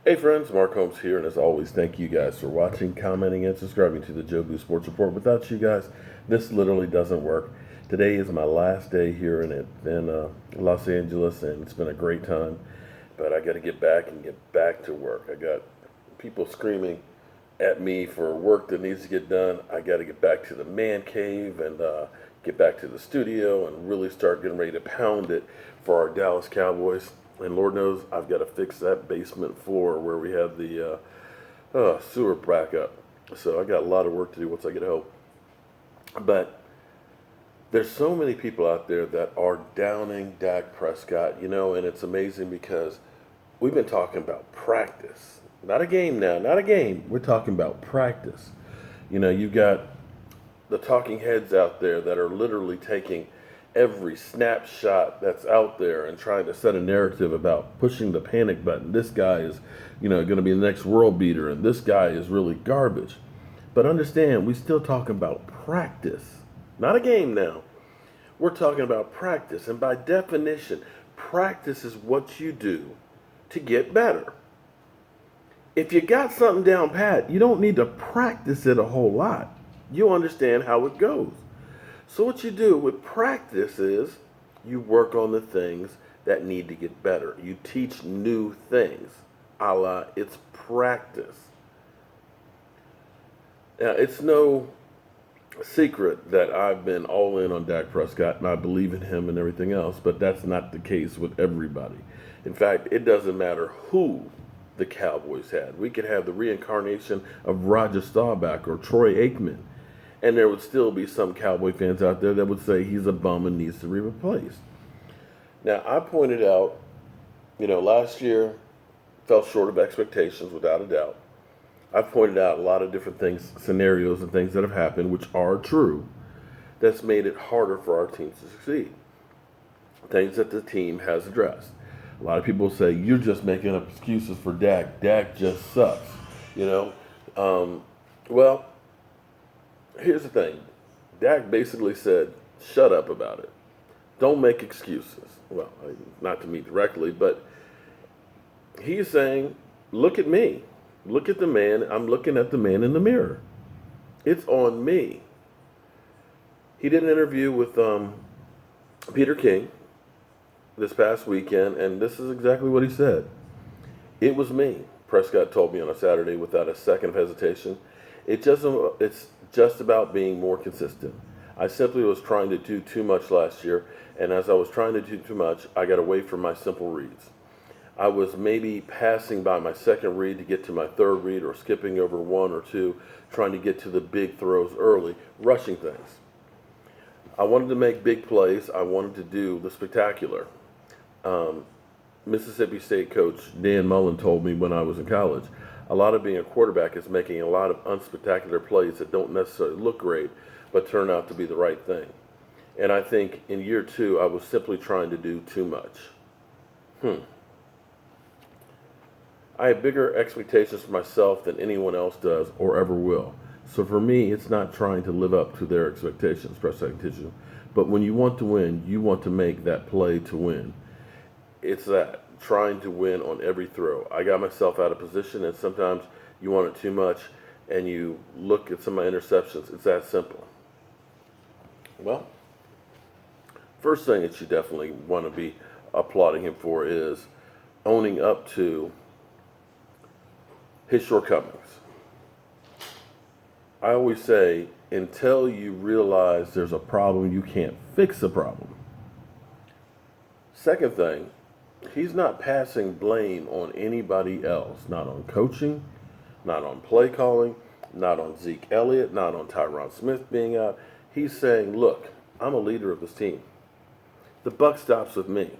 Hey friends, Mark Holmes here, and as always, thank you guys for watching, commenting, and subscribing to the Joe Boo Sports Report. Without you guys, this literally doesn't work. Today is my last day here in Los Angeles, and it's been a great time. But I got to get back to work. I got people screaming at me for work that needs to get done. I got to get back to the man cave and get back to the studio and really start getting ready to pound it for our Dallas Cowboys. And Lord knows I've got to fix that basement floor where we have the sewer back up. So I got a lot of work to do once I get home. But there's so many people out there that are downing Dak Prescott, and it's amazing because we've been talking about practice. Not a game now, not a game. We're talking about practice. You've got the talking heads out there that are literally taking every snapshot that's out there and trying to set a narrative about pushing the panic button. This guy is, going to be the next world beater, and this guy is really garbage. But understand, we still talking about practice, not a game now. We're talking about practice, and by definition, practice is what you do to get better. If you got something down pat, you don't need to practice it a whole lot. You understand how it goes. So what you do with practice is you work on the things that need to get better. You teach new things, a la it's practice. Now, it's no secret that I've been all in on Dak Prescott and I believe in him and everything else, but that's not the case with everybody. In fact, it doesn't matter who the Cowboys had. We could have the reincarnation of Roger Staubach or Troy Aikman, and there would still be some Cowboy fans out there that would say he's a bum and needs to be replaced. Now, I pointed out, last year fell short of expectations without a doubt. I've pointed out a lot of different things, scenarios and things that have happened, which are true, that's made it harder for our team to succeed. Things that the team has addressed. A lot of people say, you're just making up excuses for Dak. Dak just sucks, Well, here's the thing. Dak basically said, shut up about it. Don't make excuses. Well, not to me directly, but he's saying, look at me. Look at the man. I'm looking at the man in the mirror. It's on me. He did an interview with Peter King this past weekend, and this is exactly what he said. It was me, Prescott told me on a Saturday without a second of hesitation. It's just about being more consistent. I simply was trying to do too much last year, and as I was trying to do too much, I got away from my simple reads. I was maybe passing by my second read to get to my third read or skipping over one or two, trying to get to the big throws early, rushing things. I wanted to make big plays. I wanted to do the spectacular. Mississippi State coach Dan Mullen told me when I was in college, a lot of being a quarterback is making a lot of unspectacular plays that don't necessarily look great, but turn out to be the right thing. And I think in year two, I was simply trying to do too much. I have bigger expectations for myself than anyone else does or ever will. So for me, it's not trying to live up to their expectations, but when you want to win, you want to make that play to win. It's that, trying to win on every throw. I got myself out of position, and sometimes you want it too much, and you look at some of my interceptions. It's that simple. Well, first thing that you definitely want to be applauding him for is owning up to his shortcomings. I always say, until you realize there's a problem, you can't fix the problem. Second thing, he's not passing blame on anybody else, not on coaching, not on play calling, not on Zeke Elliott, not on Tyron Smith being out. He's saying, look, I'm a leader of this team. The buck stops with me.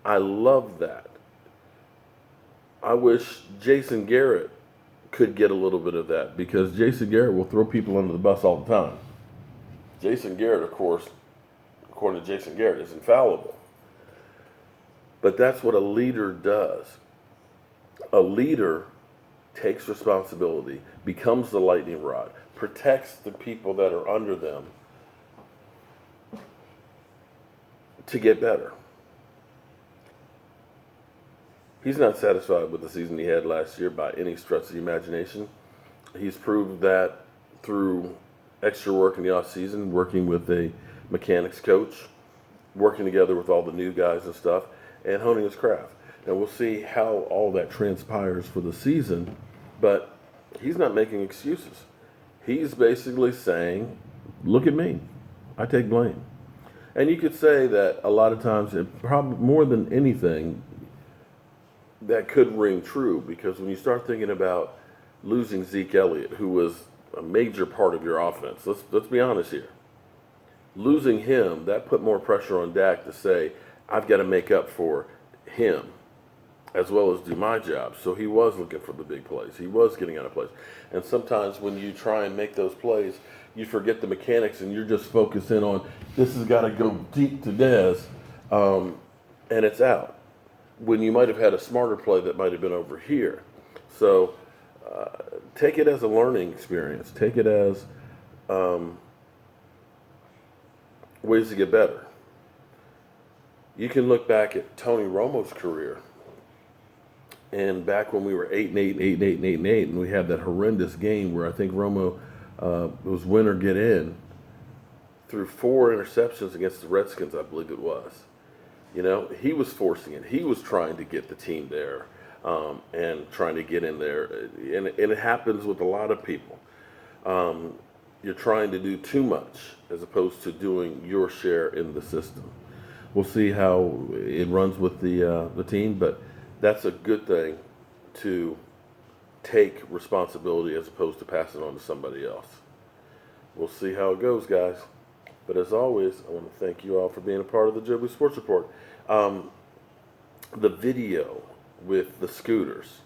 I love that. I wish Jason Garrett could get a little bit of that, because Jason Garrett will throw people under the bus all the time. Jason Garrett, of course, according to Jason Garrett, is infallible. But that's what a leader does. A leader takes responsibility, becomes the lightning rod, protects the people that are under them to get better. He's not satisfied with the season he had last year by any stretch of the imagination. He's proved that through extra work in the offseason, working with a mechanics coach, working together with all the new guys and stuff, and honing his craft. And we'll see how all that transpires for the season, but he's not making excuses. He's basically saying, look at me. I take blame. And you could say that a lot of times, probably more than anything, that could ring true, because when you start thinking about losing Zeke Elliott, who was a major part of your offense, let's be honest here. Losing him, that put more pressure on Dak to say, I've got to make up for him as well as do my job. So he was looking for the big plays. He was getting out of plays. And sometimes when you try and make those plays, you forget the mechanics and you're just focusing on, this has got to go deep to Dez, and it's out. When you might have had a smarter play that might have been over here. So take it as a learning experience. Take it as ways to get better. You can look back at Tony Romo's career, and back when we were 8-8, 8-8, 8-8, and we had that horrendous game where I think Romo was win or get in through 4 interceptions against the Redskins, I believe it was. You know, he was forcing it. He was trying to get the team there and trying to get in there. And it happens with a lot of people. You're trying to do too much as opposed to doing your share in the system. We'll see how it runs with the team, but that's a good thing to take responsibility as opposed to passing on to somebody else. We'll see how it goes, guys. But as always, I want to thank you all for being a part of the Joe Boo Sports Report. The video with the scooters,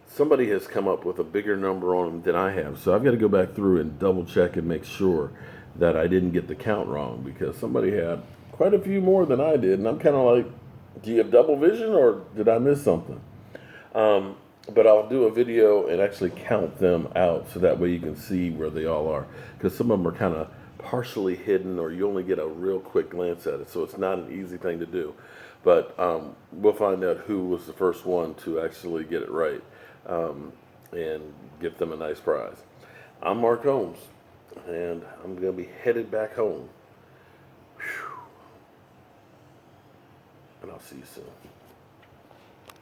somebody has come up with a bigger number on them than I have. So I've got to go back through and double check and make sure that I didn't get the count wrong, because somebody had quite a few more than I did. And I'm kind of like, do you have double vision or did I miss something? But I'll do a video and actually count them out so that way you can see where they all are. Because some of them are kind of partially hidden, or you only get a real quick glance at it. So it's not an easy thing to do. But we'll find out who was the first one to actually get it right and give them a nice prize. I'm Mark Holmes, and I'm going to be headed back home. Whew. And I'll see you soon.